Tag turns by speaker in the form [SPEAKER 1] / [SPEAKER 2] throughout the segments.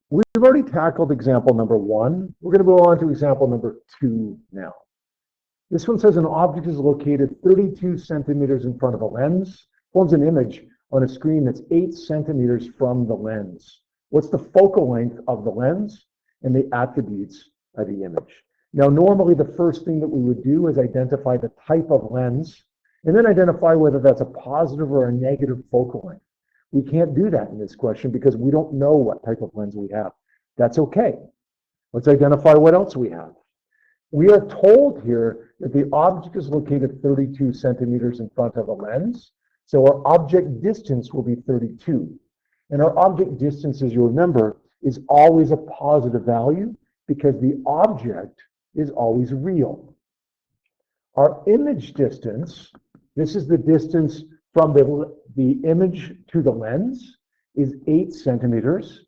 [SPEAKER 1] We've already tackled example number 1. We're going to go on to example number 2 now. This one says an object is located 32 centimeters in front of a lens, forms an image on a screen that's 8 centimeters from the lens. What's the focal length of the lens and the attributes of the image? Now, normally the first thing that we would do is identify the type of lens and then identify whether that's a positive or a negative focal length. We can't do that in this question because we don't know what type of lens we have. That's okay. Let's identify what else we have. We are told here that the object is located 32 centimeters in front of a lens. So our object distance will be 32. And our object distance, as you remember, is always a positive value because the object is always real. Our image distance, this is the distance from the image to the lens, is 8 centimeters.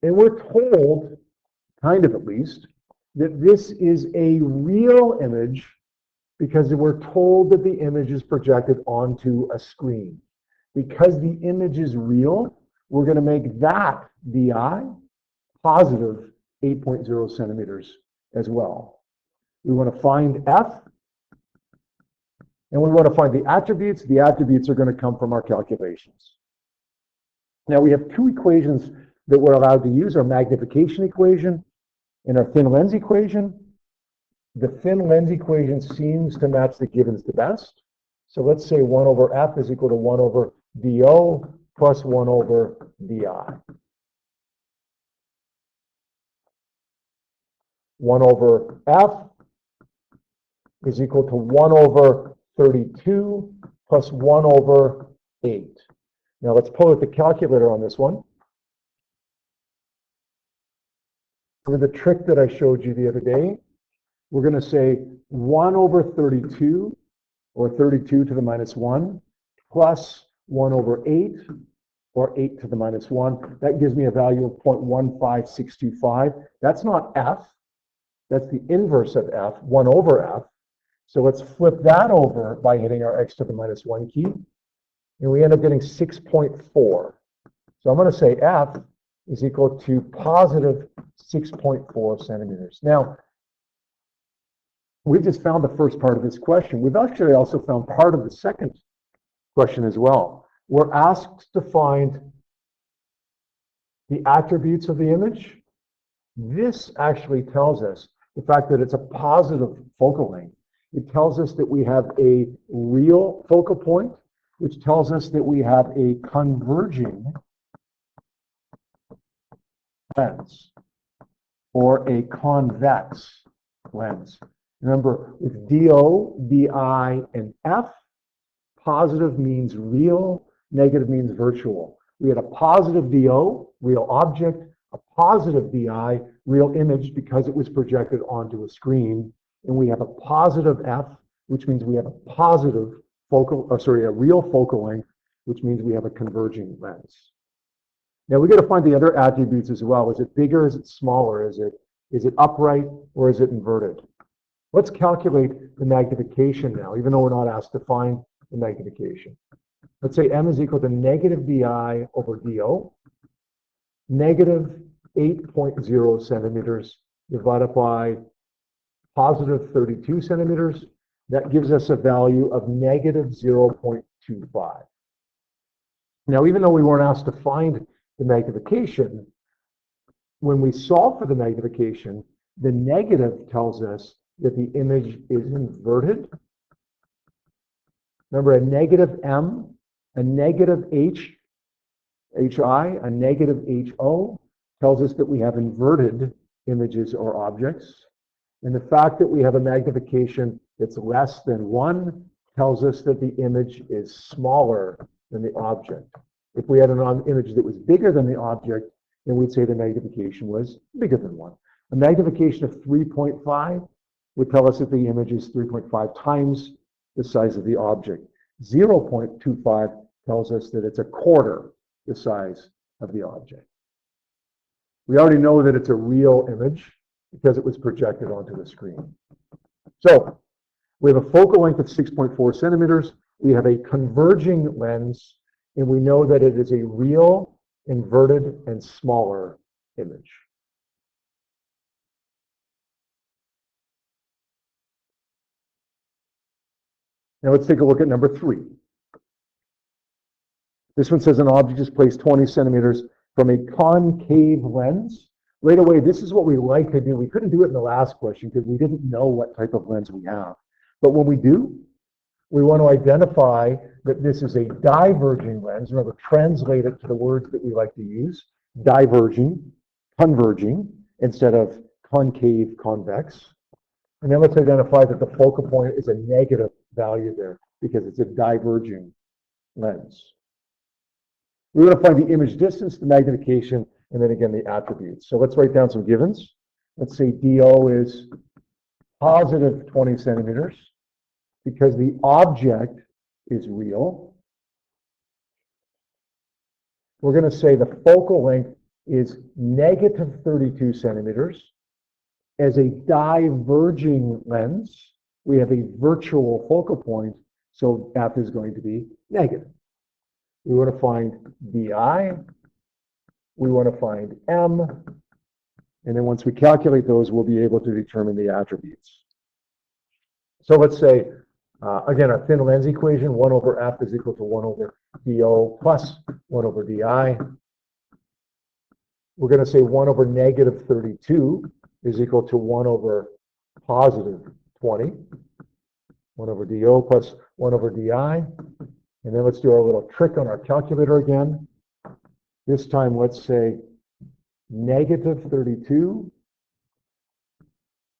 [SPEAKER 1] And we're told, kind of at least, that this is a real image because we're told that the image is projected onto a screen. Because the image is real, we're going to make that DI positive 8.0 centimeters as well. We want to find F, and we want to find the attributes. The attributes are going to come from our calculations. Now we have two equations that we're allowed to use, our magnification equation and our thin lens equation. The thin lens equation seems to match the givens the best. So let's say 1 over F is equal to 1 over DO plus 1 over DI. 1 over F is equal to 1 over 32 plus 1 over 8. Now let's pull out the calculator on this one. For the trick that I showed you the other day, we're going to say 1 over 32, or 32 to the minus 1, plus 1 over 8, or 8 to the minus 1. That gives me a value of 0.15625. That's not F. That's the inverse of F, 1 over F. So let's flip that over by hitting our x to the minus 1 key. And we end up getting 6.4. So I'm going to say F is equal to positive 6.4 centimeters. Now, we've just found the first part of this question. We've actually also found part of the second question as well. We're asked to find the attributes of the image. This actually tells us the fact that it's a positive focal length. It tells us that we have a real focal point, which tells us that we have a converging lens or a convex lens. Remember, with DO, DI, and F, positive means real, negative means virtual. We had a positive DO, real object, a positive DI, real image because it was projected onto a screen, and we have a positive F, which means we have a positive focal, or sorry, a real focal length, which means we have a converging lens. Now we got to find the other attributes as well. Is it bigger? Is it smaller? Is it upright or is it inverted? Let's calculate the magnification now, even though we're not asked to find the magnification. Let's say M is equal to negative DI over DO, negative 8.0 centimeters divided by positive 32 centimeters. That gives us a value of negative 0.25. Now, even though we weren't asked to find the magnification, when we solve for the magnification, the negative tells us that the image is inverted. Remember, a negative M, a negative H, HI, a negative HO tells us that we have inverted images or objects. And the fact that we have a magnification that's less than 1 tells us that the image is smaller than the object. If we had an image that was bigger than the object, then we'd say the magnification was bigger than 1. A magnification of 3.5 would tell us that the image is 3.5 times the size of the object. 0.25 tells us that it's a quarter the size of the object. We already know that it's a real image because it was projected onto the screen. So we have a focal length of 6.4 centimeters. We have a converging lens, and we know that it is a real inverted, and smaller image. Now let's take a look at number 3. This one says an object is placed 20 centimeters from a concave lens. Right away, this is what we like to do. We couldn't do it in the last question because we didn't know what type of lens we have. But when we do, we want to identify that this is a diverging lens. Remember, translate it to the words that we like to use. Diverging, converging, instead of concave, convex. And then let's identify that the focal point is a negative value there because it's a diverging lens. We want to find the image distance, the magnification, and then again the attributes. So let's write down some givens. Let's say DO is positive 20 centimeters because the object is real. We're going to say the focal length is negative 32 centimeters. As a diverging lens, we have a virtual focal point, so F is going to be negative. We want to find BI, we want to find M, and then once we calculate those, we'll be able to determine the attributes. So let's say, again, our thin lens equation, 1 over F is equal to 1 over DO plus 1 over DI. We're going to say 1 over negative 32 is equal to 1 over positive 20. 1 over DO plus 1 over DI. And then let's do our little trick on our calculator again. This time, let's say negative 32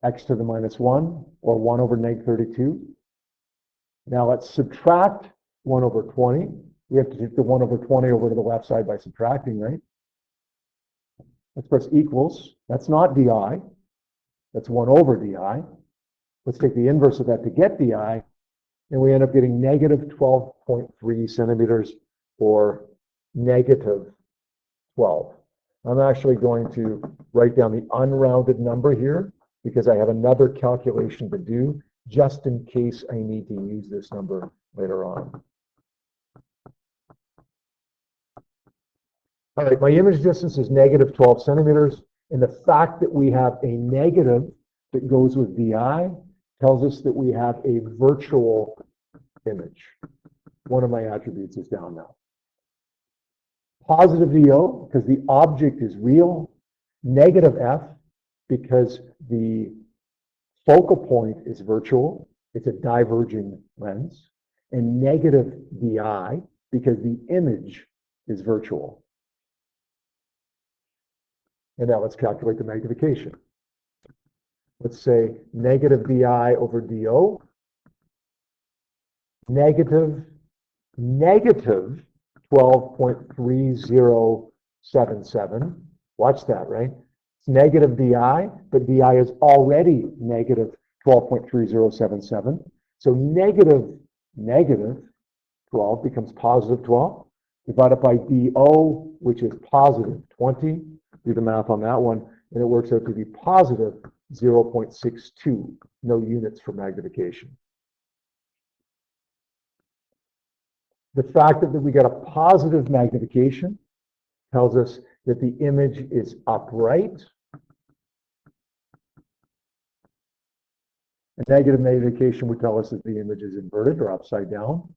[SPEAKER 1] x to the minus 1, or 1 over negative 32. Now let's subtract 1 over 20. We have to take the 1 over 20 over to the left side by subtracting, right? Let's press equals. That's not DI. That's 1 over DI. Let's take the inverse of that to get DI. And we end up getting negative 12.3 centimeters, or negative 12. I'm actually going to write down the unrounded number here because I have another calculation to do just in case I need to use this number later on. All right, my image distance is negative 12 centimeters, and the fact that we have a negative that goes with DI tells us that we have a virtual image. One of my attributes is down now. Positive DO, because the object is real. Negative F, because the focal point is virtual. It's a diverging lens. And negative DI, because the image is virtual. And now let's calculate the magnification. Let's say negative DI over DO, negative 12.3077. Watch that, right? It's negative DI, but DI is already negative 12.3077. So negative 12 becomes positive 12. Divided by DO, which is positive 20. Do the math on that one, and it works out to be positive 0.62, no units for magnification. The fact that we got a positive magnification tells us that the image is upright. A negative magnification would tell us that the image is inverted or upside down.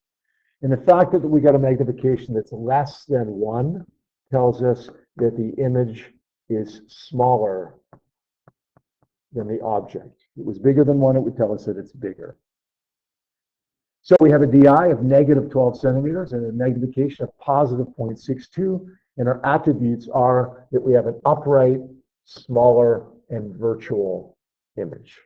[SPEAKER 1] And the fact that we got a magnification that's less than 1 tells us that the image is smaller than the object. If it was bigger than 1, it would tell us that it's bigger. So we have a DI of negative 12 centimeters and a magnification of positive 0.62. And our attributes are that we have an upright, smaller, and virtual image.